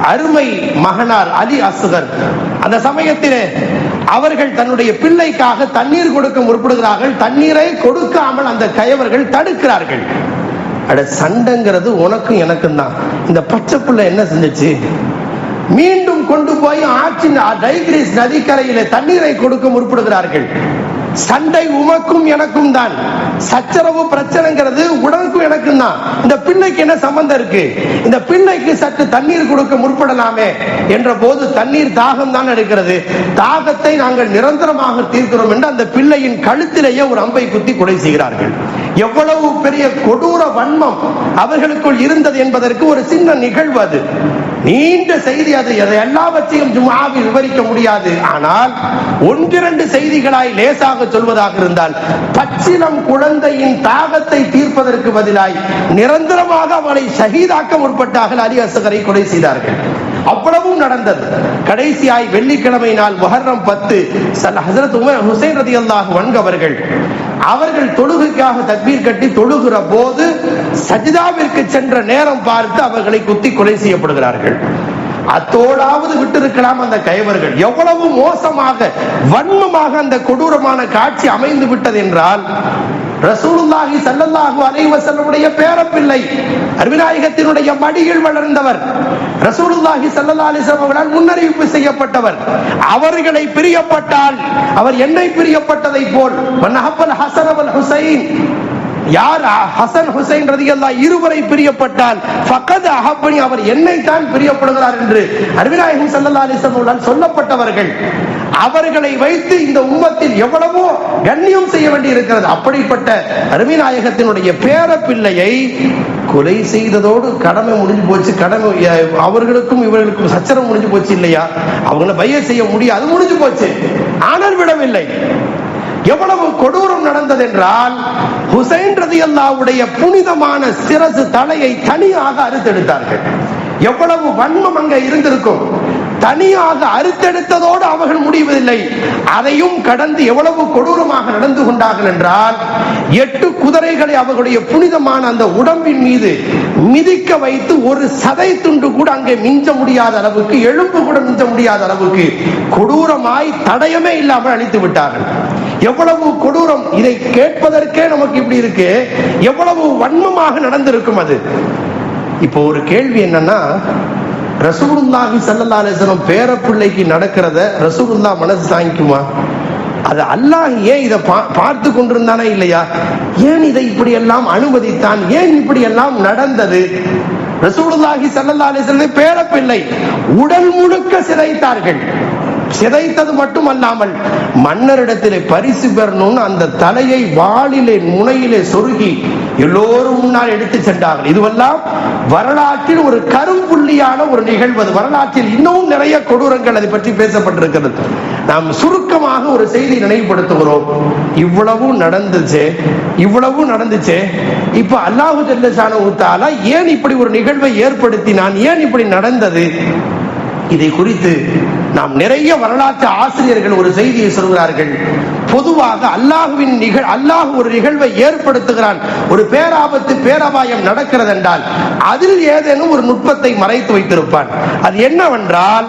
அருமை மகனார் அலி அஸ்கர், அந்த சமயத்திலே அவர்கள் தன்னுடைய பிள்ளைக்காக தண்ணீர் கொடுக்க முற்படுகிறார்கள். தண்ணீரை கொடுக்காமல் அந்த கயவர்கள் தடுக்கிறார்கள். அட, சண்டைங்கிறது உனக்கும் எனக்கும் தான். இந்த பச்சை பிள்ளை என்ன செஞ்சிச்சு? மீண்டும் கொண்டு போய் ஆற்றின் டைக்ரீஸ் நதிக்கரையிலே தண்ணீரை கொடுக்க முற்படுகிறார்கள். சண்டை உமக்கும் எனக்கும் தான். சச்சரவு பிரச்சனைங்கிறது உடலுக்கும் எனக்கும் தான். இந்த பிள்ளைக்கு என்ன சம்பந்தம் இருக்கு? இந்த பிள்ளைக்கு சற்று தண்ணீர் கொடுக்க முற்படலாமே என்ற போது தண்ணீர் தாகம் தான் எடுக்கிறது. தாகத்தை நாங்கள் நிரந்தரமாக தீர்க்கிறோம் என்று அந்த பிள்ளையின் கழுத்திலேயே ஒரு அம்பை குத்தி கொலை செய்கிறார்கள். எவ்வளவு பெரிய கொடூர வன்மம் அவர்களுக்குள் இருந்தது என்பதற்கு ஒரு சின்ன நிகழ்வு அது. நீண்ட செய்தி அது. அதை எல்லாவற்றையும் ஜும்ஆவில் விவரிக்க முடியாது. ஆனால் ஒன்றிரண்டு செய்திகளாய் லேசாக சொல்வதாக இருந்தால், பச்சிலம் குழந்தையின் தாகத்தை தீர்ப்பதற்கு பதிலாய் நிரந்தரமாக அவளை ஷஹீதாக்க முற்பட்டார்கள். அலி அஸ்கரை கொலை செய்தார்கள். அவ்வளவும் நடந்தது. கடைசியாய் வெள்ளிக்கிழமை நாள் முஹர்ரம் 10 ஹஜ்ரத் உமர் ஹுசைன் ரலியல்லாஹு அன்ஹு அவர்கள் தொழுகைக்காக தக்பீர் கட்டி தொழுகிற போது சஜிதாவிற்கு சென்ற நேரம் பார்த்து அவர்களை குத்தி கொலை செய்யப்படுகிறார்கள். அத்தோடாவது விட்டிருக்கலாம் அந்த கைவர்கள். எவ்வளவு மோசமாக வன்மமாக அந்த கொடூரமான காட்சி அமைந்து விட்டது என்றால், ரசூலுல்லாஹி ஸல்லல்லாஹு அலைஹி வஸல்லம் பேரப்பிள்ளை, அருமைநாயகத்தினுடைய மடியில் வளர்ந்தவர், ரசூலுல்லாஹி ஸல்லல்லாஹு அலைஹி வஸல்லம் அவர்களால் முன்னறிவிப்பு செய்யப்பட்டவர். அவர்களை பிரியப்பட்டால் அவர் என்னை பிரியப்பட்டதை போல், மன்னஹப்பல் ஹஸன் வல் ஹுசைன், யார் ஹசன் ஹுசைன் ரலியல்லாஹு இருவரை பிரியப்பட்டால் ஃபகத் அஹப்பனி, அவர் என்னை தான் பிரியப்படுகிறார் என்று அருமைநாயகம் ஸல்லல்லாஹு அலைஹி வஸல்லம் சொல்லப்பட்டவர்கள். அவர்களை வைத்து இந்த உம்மத்தில் எவ்வளவோ கண்ணியம் செய்ய வேண்டி இருக்கிறது. அப்படிப்பட்ட அருமைநாயகத்தினுடைய பேரப்பிள்ளையை கொலை செய்ததோடு கடமை முடிஞ்சு போச்சு. கடமை அவர்களுக்கும் இவர்களுக்கும் சச்சரம் முடிஞ்சு போச்சு இல்லையா? அவங்கள பைய செய்ய முடியாது, முடிஞ்சு போச்சு. ஆனால் விடவில்லை. எவ்வளவு கொடூரம் நடந்தது என்றால், ஹுசைன் ரலியல்லாஹுடைய புனிதமான சிரசு தலையை தனியாக அறுத்தெடுத்தார்கள். எவ்வளவு வன்மம் அங்கே இருந்திருக்கும். தனியாக அறுத்தெடுத்ததோடு அவர்கள் முடிவதில்லை, அதையும் கடந்து எவ்வளவு கொடூரமாக நடந்து கொண்டார்கள் என்றால், 8 குதிரைகளை அவர்களுடைய புனிதமான அந்த உடம்பின் மீது மிதிக்க வைத்து ஒரு சதை துண்டு கூட அங்கே மிஞ்ச முடியாத அளவுக்கு, எலும்பு கூட மிஞ்ச முடியாத அளவுக்கு கொடூரமாய் தடயமே இல்லாமல் அழித்து விட்டார்கள். எவ்வளவு கொடூரம்! இதை கேட்பதற்கே நமக்கு இப்படி இருக்கு. எவ்வளவு வன்மமாக நடந்திருக்கும் அது. இப்போ ஒரு கேள்வி என்னன்னா, ரசூலுல்லாஹி ஸல்லல்லாஹு அலைஹி வஸல்லம் பேரப்பிள்ளைக்கு நடக்கிறத ரசூலுல்லாஹ் மனசு தாங்கிக்குமா? அது அல்லாஹ் ஏன் இதை பார்த்து கொண்டிருந்தானே இல்லையா? ஏன் இதை இப்படி எல்லாம் அனுமதித்தான்? ஏன் இப்படி எல்லாம் நடந்தது? ரசூலுல்லாஹி ஸல்லல்லாஹு அலைஹி வஸல்லம் பேரப்பிள்ளை உடல் முழுக்க சிதைத்தார்கள். சிதைத்தது மட்டுமல்லாமல் மன்னரிடத்திலே பரிசு பெறணும்னு அந்த தலையை வாளிலே முனையிலே சொருகி எல்லோரும் முன்னால் எடுத்து சென்றார்கள். இதுவெல்லாம் வரலாற்றில் ஒரு கரும்புள்ளியான ஒரு நிகழ்வு. வரலாற்றில் இன்னும் நிறைய கொடூரங்கள் அதை பற்றி பேசப்பட்டிருக்கிறது. நாம் சுருக்கமாக ஒரு செய்தி நினைவுபடுத்துகிறோம். இவ்வளவு நடந்துச்சு. இப்ப அல்லாஹு ஜல்ல ஷானஹு தஆலா ஏன் இப்படி ஒரு நிகழ்வை ஏற்படுத்தினான்? ஏன் இப்படி நடந்தது? இதை குறித்து நாம் நிறைய வரலாற்று ஆசிரியர்கள் ஒரு செய்தியை சொல்கிறார்கள். பொதுவாக அல்லாஹ் ஒரு நிகழ்வை ஏற்படுத்துகிறான், ஒரு பேராபத்து பேரபாயம் நடக்கிறது என்றால் அதில் ஏதேனும் ஒரு நுட்பத்தை மறைத்து வைத்திருப்பான். அது என்னவென்றால்,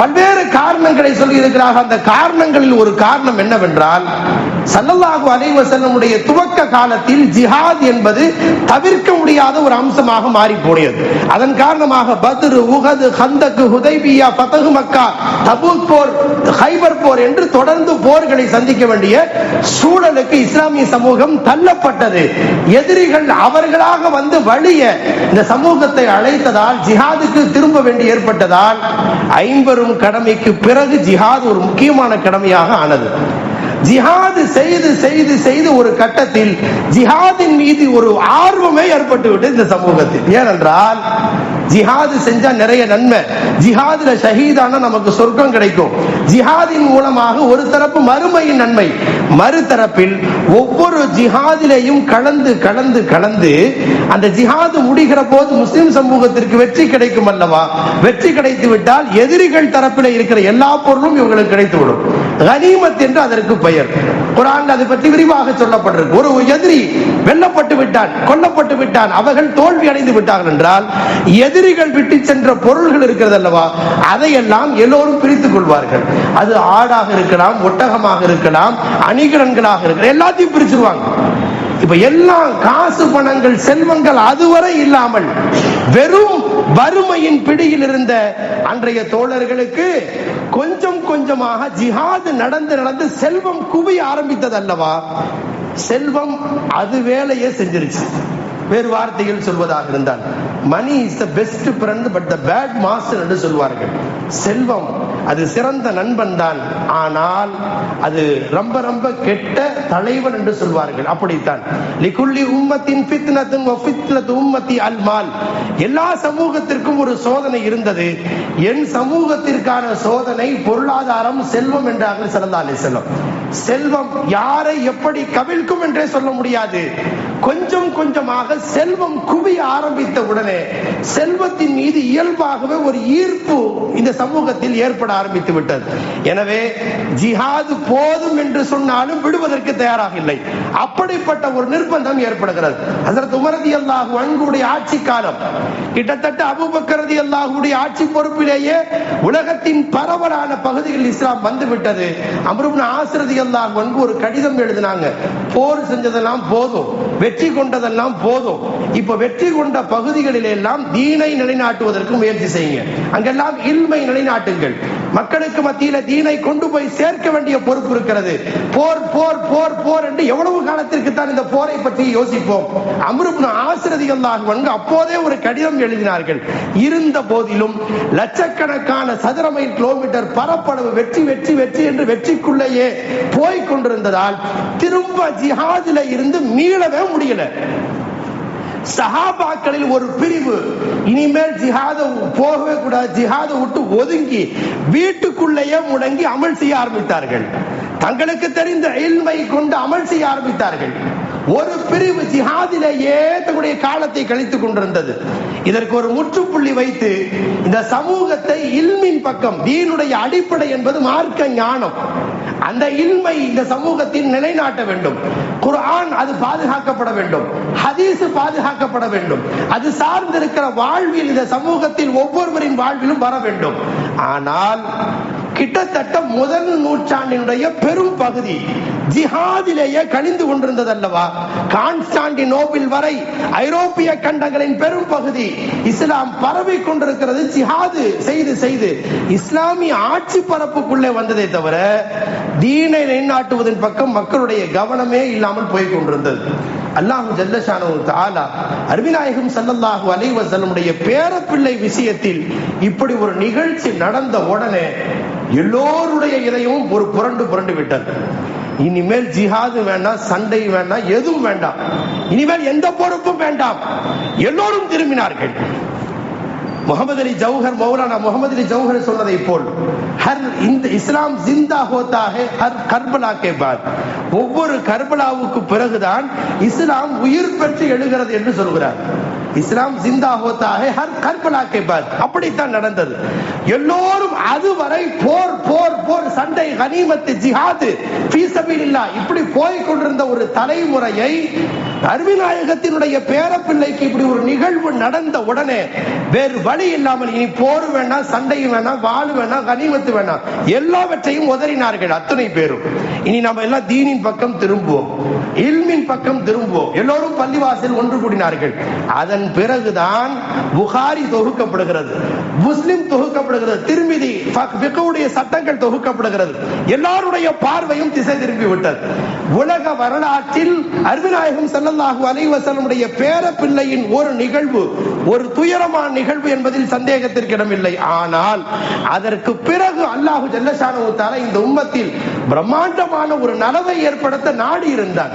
பல்வேறு காரணங்களை சொல்லி இருக்கிறார்கள். அந்த காரணங்களில் ஒரு காரணம் என்னவென்றால், ஸல்லல்லாஹு அலைஹி வஸல்லமுடைய துவக்க காலத்தில் ஜிஹாத் என்பது தவிர்க்க முடியாத ஒரு அம்சமாக மாறி போனது. அதன் காரணமாக பத்ர், உஹது, கந்தக், ஹுதைபியா, ஃபத்ஹ் மக்கா, தபூக் போர், ஹைபர் போர் என்று தொடர்ந்து போர்களை சந்திக்க வேண்டிய சூழலுக்கு இஸ்லாமிய சமூகம் தள்ளப்பட்டது. எதிரிகள் அவர்களாக வந்து வழிய இந்த சமூகத்தை அழைத்ததால் ஜிஹாதுக்கு திரும்ப வேண்டி ஏற்பட்டதால் 50 கடமைக்கு பிறகு ஜிஹாத் ஒரு முக்கியமான கடமையாக ஆனது. ஜிஹாது செய்து ஒரு கட்டத்தில் ஜிஹாதின் மீது ஒரு ஆர்வமே ஏற்பட்டு விட்டு இந்த சமூகத்தில். ஏனென்றால் ஜிஹாது செஞ்சா நிறைய நன்மை, ஜிஹாதுல ஷஹீதான நமக்கு சொர்க்கம் கிடைக்கும். ஜிஹாதின் மூலமாக ஒரு தரப்பு மறுமையின் நன்மை, மறுதரப்பில் ஒவ்வொரு ஜிஹாதிலையும் கலந்து அந்த ஜிஹாது முடிகிற போது முஸ்லிம் சமூகத்திற்கு வெற்றி கிடைக்கும் அல்லவா? வெற்றி கிடைத்து விட்டால் எதிரிகள் தரப்பில் இருக்கிற எல்லா பொருளும் இவங்களுக்கு கிடைத்துவிடும். கனிமத் என்று அதற்கு பெயர். குர்ஆன்ல அதை பற்றி விரிவாக சொல்லப்பட்டிருக்கு. ஒரு எதிரி வெல்லப்பட்டு விட்டான், கொல்லப்பட்டு விட்டான், அவர்கள் தோல்வி அடைந்து விட்டார்கள் என்றால் எதிரிகள் விட்டு சென்ற பொருள்கள் இருக்கிறது அல்லவா, அதையெல்லாம் எல்லோரும் பிரித்துக் கொள்வார்கள். அது ஆடாக இருக்கலாம், ஒட்டகமாக இருக்கலாம், அணிகலன்களாக இருக்கலாம், எல்லாத்தையும் பிரிச்சுருவாங்க. இப்ப எல்லாம் காசு பணங்கள் செல்வங்கள் அதுவரை இல்லாமல் வெறும் வறுமையின் பிடியில் இருந்த அன்றைய தோழர்களுக்கு கொஞ்சம் கொஞ்சமாக ஜிஹாது நடந்து செல்வம் குவிய ஆரம்பித்தது அல்லவா? செல்வம் அது வேலையே செஞ்சிருச்சு. வேறு வார்த்தைகள் சொல்வதாக இருந்தால் money is the best friend but the bad master என்று சொல்வார்கள். செல்வம் அது சிறந்த நண்பன் தான், ஆனால் அது ரொம்ப ரொம்ப கெட்ட தலைவன் என்று சொல்வார்கள். அப்படித்தான் லிகுல்லி உம்மத்தின் ஃபித்னத்துன் வ ஃபித்னத்து உம்மத்தி அல் மால். எல்லா சமூகத்திற்கும் ஒரு சோதனை இருந்தது. என் சமூகத்திற்கான சோதனை பொருளாதாரம், செல்வம் என்றார்கள் ஸல்லல்லாஹு அலைஹி வஸல்லம். செல்வம் யாரை எப்படி கவிழ்க்கும் என்றே சொல்ல முடியாது. கொஞ்சம் கொஞ்சமாக செல்வம் குவிய ஆரம்பித்த உடனே செல்வத்தின் மீது இயல்பாகவே ஒரு ஈர்ப்பு இந்த சமூகத்தில் ஏற்பட ஆரம்பித்து விட்டது. எனவே ஜிஹாது போதும் என்று சொன்னாலும் விடுவதற்கு தயாராக இல்லை. அப்படிப்பட்ட ஒரு நிர்பந்தம் ஏற்படுகிறது. ஹஜ்ரத் உமர் ரலியல்லாஹு அன்ஹுவுடைய ஆட்சி காலம், கிட்டத்தட்ட அபூபக்கர் ரலியல்லாஹுவுடைய ஆட்சி பொறுப்பிலேயே உலகத்தின் பரவலான பகுதிகளில் இஸ்லாம் வந்துவிட்டது. அம்ர் இப்னு ஆஸ் ரலியல்லாஹு அன்ஹு ஒரு கடிதம் எழுதினாங்க. போர் செஞ்சதெல்லாம் போதும், வெற்றி கொண்டதெல்லாம் போதும், இப்ப வெற்றி கொண்ட பகுதிகளில் எல்லாம் தீனை நிலைநாட்டுவதற்கு முயற்சி செய்யுங்க. அங்கெல்லாம் இல்மை நிலைநாட்டுங்கள். மக்களுக்கு மத்தியில தீனை கொண்டு போய் சேர்க்க வேண்டிய பொறுப்பு இருக்கிறது. போர் போர் போர் போர் என்று எவ்வளவு காலத்திற்கு தான் இந்த போரை பற்றி யோசிப்போம். அம்ர் இப்னு ஆஸ் ரலியல்லாஹு அன்ஹு அப்போதே ஒரு கடிதம் எழுதினார்கள். இருந்த போதிலும் லட்சக்கணக்கான சதுர மைல் கிலோமீட்டர் பரப்பளவு வெற்றி வெற்றி வெற்றி என்று வெற்றிக்குள்ளேயே போய் கொண்டிருந்ததால் திரும்ப ஜிஹாதில இருந்து மீளவே முடியல. சஹாபாக்களில் ஒரு பிரிவு இனிமேல் ஜிஹாத போகவே கூடாது, ஜிஹாத விட்டு ஒதுங்கி வீட்டுக்குள்ளேயே முடங்கி அமல் செய்ய ஆரம்பித்தார்கள். தங்களுக்கு தெரிந்த இல்மை கொண்டு அமல் செய்ய ஆரம்பித்தார்கள். ஒரு பிரிவு ஜிஹாதிலேயே தன்னுடைய காலத்தை கழித்துக் கொண்டிருந்தது. இதற்கு ஒரு முற்றுப்புள்ளி வைத்து இந்த சமூகத்தை இல்மின் பக்கம், தீனுடைய அடிப்படை என்பது மார்க்க ஞானம், அந்த இல்மை இந்த சமூகத்தில் நிலைநாட்ட வேண்டும். குர்ஆன் அது பாதுகாக்கப்பட வேண்டும், ஹதீஸ் பாதுகாக்கப்பட வேண்டும், அது சார்ந்திருக்கிற வாழ்வில் இந்த சமூகத்தில் ஒவ்வொருவரின் வாழ்விலும் வர வேண்டும். ஆனால் கிட்டத்தட்ட முதல் நூற்றாண்டினுடைய பெரும் பகுதி ஜிஹாதிலேயே கழிந்து கொண்டிருந்தது அல்லவா? கான்ஸ்டான்டினோபிள் வரை ஐரோப்பிய கண்டங்களின் பெரும் பகுதி இஸ்லாம் பரவி கொண்டிருக்கிறது. ஜிஹாது செய்து செய்து இஸ்லாமிய ஆட்சி பரப்புக்குள்ளே வந்ததை தவிர தீனை நிலைநாட்டுவதன் பக்கம் மக்களுடைய கவனமே இல்லாமல் போய் கொண்டிருந்தது. அல்லாஹு ஜல்ல ஷானஹு தஆலா அருமைநாயகம் ஸல்லல்லாஹு அலைஹி வஸல்லமுடைய பேரப்பிள்ளை விஷயத்தில் இப்படி ஒரு நிகழ்ச்சி நடந்த உடனே எல்லோருடைய இதயமும் ஒரு புரண்டு புரண்டு விட்டது. இனிமேல் ஜிஹாது வேண்டாம், சண்டை வேண்டாம், எதுவும் வேண்டாம், இனிமேல் எந்த பொறுப்பும் வேண்டாம். எல்லோரும் திரும்பினார்கள். முகமது அலி ஜௌஹர், மௌலானா முகமது அலி ஜௌஹர் சொன்னதை போல் ஹர் இந்த இஸ்லாம் ஜிந்தா ஹோதா ஹை ஹர் கர்பலா கே பாத், ஒவ்வொரு கர்பலாவுக்கு பிறகுதான் இஸ்லாம் உயிர் பெற்று எழுகிறது என்று சொல்கிறார். இஸ்லாம் ஜிந்தா ஹோதா ஹை ஹர் கர்பலா கே பாத். அப்படித்தான் நடந்தது. எல்லோரும் அதுவரை போர் போர் போர், சண்டை, கனிமத்து, ஜிஹாது, ஃபீ சபீலில்லாஹ் இப்படி போய் கொண்டிருந்த ஒரு தலைமுறையை அருவிநாயகத்தினுடைய பேரப்பிள்ளைக்கு இப்படி ஒரு நிகழ்வு நடந்த உடனே வேறு வழி இல்லாமல் இனி போர் வேண்டாம், சண்டை வேண்டாம், வாள் வேண்டாம், கனிமத்து வேண்டாம், எல்லாவற்றையும் உதறினார்கள் அத்தனை பேரும். இனி நம்ம எல்லாம் தீனின் பக்கம் திரும்புவோம், இல்மின் பக்கம் திரும்புவோம். எல்லோரும் பள்ளிவாசல் ஒன்று கூடினார்கள். அதன் பிறகுதான் புகாரி தொகுக்கப்படுகிறது, முஸ்லிம் தொகுக்கப்படுகிறது, திருமிதி ஃபிக்ஹுடைய சட்டங்கள் தொகுக்கப்படுகிறது. எல்லாருடைய பார்வையும் திசை திரும்பி விட்டது. உலக வரலாற்றில் அருமைநாயகம் ஸல்லல்லாஹு அலைஹி வஸல்லமுடைய பேரப்பிள்ளையின் ஒரு நிகழ்வு ஒரு துயரமான நிகழ்வு என்பதில் சந்தேகத்திற்கு இடமில்லை. ஆனால் அதற்கு பிறகு அல்லாஹு ஜல்ல ஷானஹு தஆலா இந்த உம்மத்தில் பிரம்மாண்டமான ஒரு நலவை ஏற்படுத்த நாடி இருந்தார்.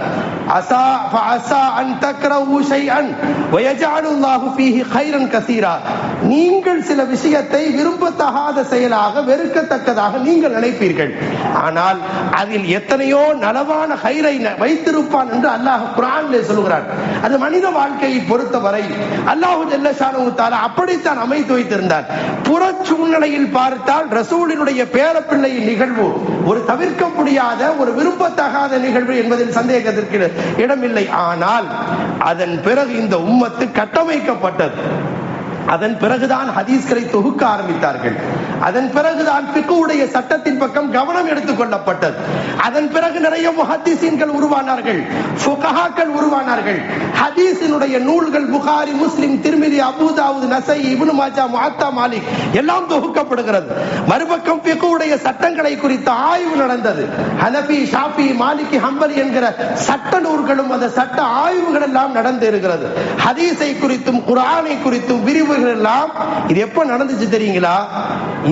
அஸா ஃபஅஸா அன் தக்ரஹு ஷைஅன் வ யஜஅலுல்லாஹு ஃபீஹி கைரன் கஸீரா. நீங்கள் சில விஷயத்தை விரும்பத்தகாத செயலாக, வெறுக்கத்தக்கதாக நீங்கள் நினைப்பீர்கள், ஆனால் அதில் எத்தனையோ நலவான கைரை வைத்திருப்பான் என்று அல்லாஹ் குர்ஆனிலே சொல்கிறார். அது மனித வாழ்க்கையை பொறுத்தவரை அல்லாஹு ஜல்ல ஷானஹு தஆலா அப்படித்தான் அமைத்து வைத்திருந்தார். புற சூழ்நிலையில் பார்த்தால் ரசூலினுடைய பேரப்பிள்ளையின் நிகழ்வு ஒரு தவிர்க்க முடியாத, ஒரு விரும்பத்தகாத நிகழ்வு என்பதில் சந்தேகத்திற்கு இடமில்லை. ஆனால் அதன் பிறகு இந்த உம்மத்து கட்டமைக்கப்பட்டது. அதன் பிறகுதான் ஹதீஸ்களை தொகுக்க ஆரம்பித்தார்கள். அதன் பிறகுதான் ஃபிக்ஹுடைய சட்டத்தின் பக்கம் கவனம் எடுத்துக் கொள்ளப்பட்டது. அதன் பிறகு நிறைய முஹத்திஸீன்கள் உருவானார்கள், ஃபுகஹாக்கள் உருவானார்கள். ஹதீஸினுடைய நூல்கள் புகாரி, முஸ்லிம், திர்மிதி, அபூ தாவூத், நஸஈ, இப்னு மாஜா, முஅத்தா, மாலிக் எல்லாம் தொகுக்கப்படுகிறது. மறுபக்கம் ஃபிக்ஹுடைய சட்டங்களை குறித்த ஆய்வு நடந்தது. ஹனஃபி, ஷாஃபி, மாலிகி, ஹம்பலி என்கிற சட்ட நூல்களும் அந்த சட்ட ஆய்வுகள் எல்லாம் நடந்து இருக்கிறது. ஹதீஸை குறித்தும் குர்ஆனை குறித்தும் விரிவுகள் எல்லாம் இது எப்ப நடந்துச்சு தெரியுங்களா?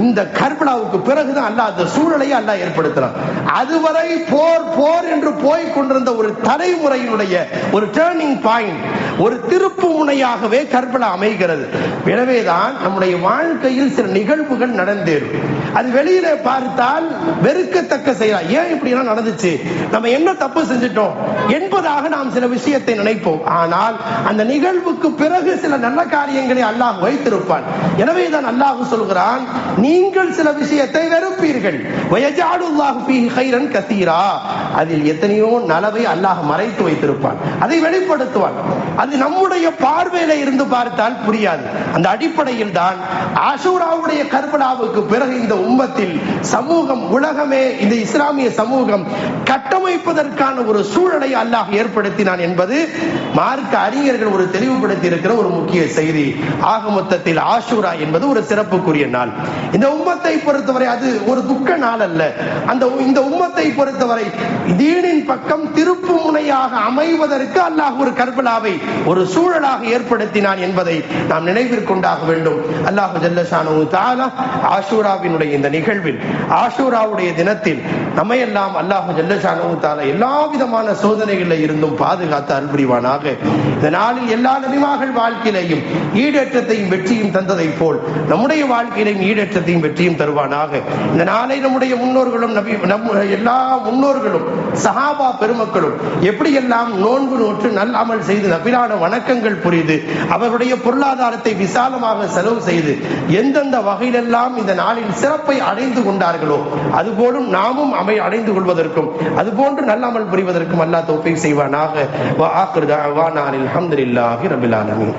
இந்த கர்பலாவுக்கு பிறகுதான் அல்லாஹ் அந்த சூழலையே அல்லாஹ் ஏற்படுத்தினான். அதுவரை போர் போர் என்று போய் கொண்டிருந்த ஒரு தலைமுறையினுடைய ஒரு டர்னிங் பாயிண்ட், ஒரு திருப்பு முனையாகவே கர்பலா அமைகிறது. எனவேதான் நம்முடைய வாழ்க்கையில் சில நிகழ்வுகள் நடந்தேறும். அது வெளியில பார்த்தால் வெறுக்கத்தக்க செயலா, ஏன் இப்படி எல்லாம் நடந்துச்சு, நம்ம என்ன தப்பு செஞ்சிட்டோம் என்பதாக நாம் சில விஷயத்தை நினைப்போம். ஆனால் அந்த நிகழ்வுக்கு பிறகு சில நல்ல காரியங்களை அல்லாஹ் வைத்திருப்பான். எனவேதான் அல்லாஹ் சொல்கிறான், நீங்கள் சில விஷயத்தை வெறுப்பீர்கள், வயஜஅலுல்லாஹு ஃபீஹி கைரன் கஸீரா, அதில் எத்தனையோ நலவை அல்லாஹ் மறைத்து வைத்திருப்பான், அதை வெளிப்படுத்துவான். அது நம்முடைய பார்வையில இருந்து பார்த்தால் புரியாது. அந்த அடிப்படையில் தான் ஆஷூராவுடைய கர்பலாவுக்கு பிறகு இந்த உம்மத்தில் சமூகம், உலகமே, இந்த இஸ்லாமிய சமூகம் கட்டமைப்பதற்கான ஒரு சூழலை அல்லாஹ் ஏற்படுத்தினான் என்பது மார்க்க அறிஞர்கள் ஒரு தெளிவுபடுத்தி இருக்கிற ஒரு முக்கிய செய்தி. ஆக மொத்தத்தில் ஆஷூரா என்பது ஒரு சிறப்புக்குரிய நாள். இந்த உம்மத்தை பொறுத்தவரை அது ஒரு துக்க நாள் அல்ல. இந்த உம்மத்தை பொறுத்தவரை தீனின் பக்கம் திருப்பு முனையாக அமைவதற்கு அல்லாஹ் ஒரு கர்பலாவை ஒரு சூழலாக ஏற்படுத்தினான் என்பதை நாம் நினைவிற்கொண்டாக வேண்டும். அல்லாஹ் ஜல்ல ஷானஹு தஆலா ஆஷூராவினுடைய இந்த நிகழ்வில், ஆஷூராவுடைய தினத்தில் நம்மையெல்லாம் அல்லாஹ் ஜல்ல ஷானஹு தஆலா எல்லா விதமான சோதனைகளில் இருந்தும் பாதுகாத்து அருள் புரிவானாக. இந்த நாளில் எல்லா நபிமார்கள் வாழ்க்கையிலையும் ஈடேற்றத்தையும் வெற்றியும் தந்ததை போல் நம்முடைய வாழ்க்கையிலையும் ஈடேற்றத்தையும் வெற்றியும் தருவானாக. இந்த நாளை நம்முடைய முன்னோர்களும் எல்லா முன்னோர்களும் சஹாபா பெருமக்களும் எப்படியெல்லாம் நோன்பு நோற்று நல் அமல் செய்து நபிலான வணக்கங்கள் புரிந்து அவருடைய பொருளாதாரத்தை விசாலமாக செலவு செய்து எந்தெந்த வகையிலெல்லாம் இந்த நாளில் சிறப்பை அடைந்து கொண்டார்களோ அதுபோலும் நாமும் அடைந்து கொள்வதற்கும் அதுபோன்று நல்ல அமல் புரிவதற்கும் அல்லாஹ் தௌஃபீக் செய்வானாக. வ ஆகிரு தஅவானா அல்ஹம்துலில்லாஹி ரப்பில் ஆலமீன்.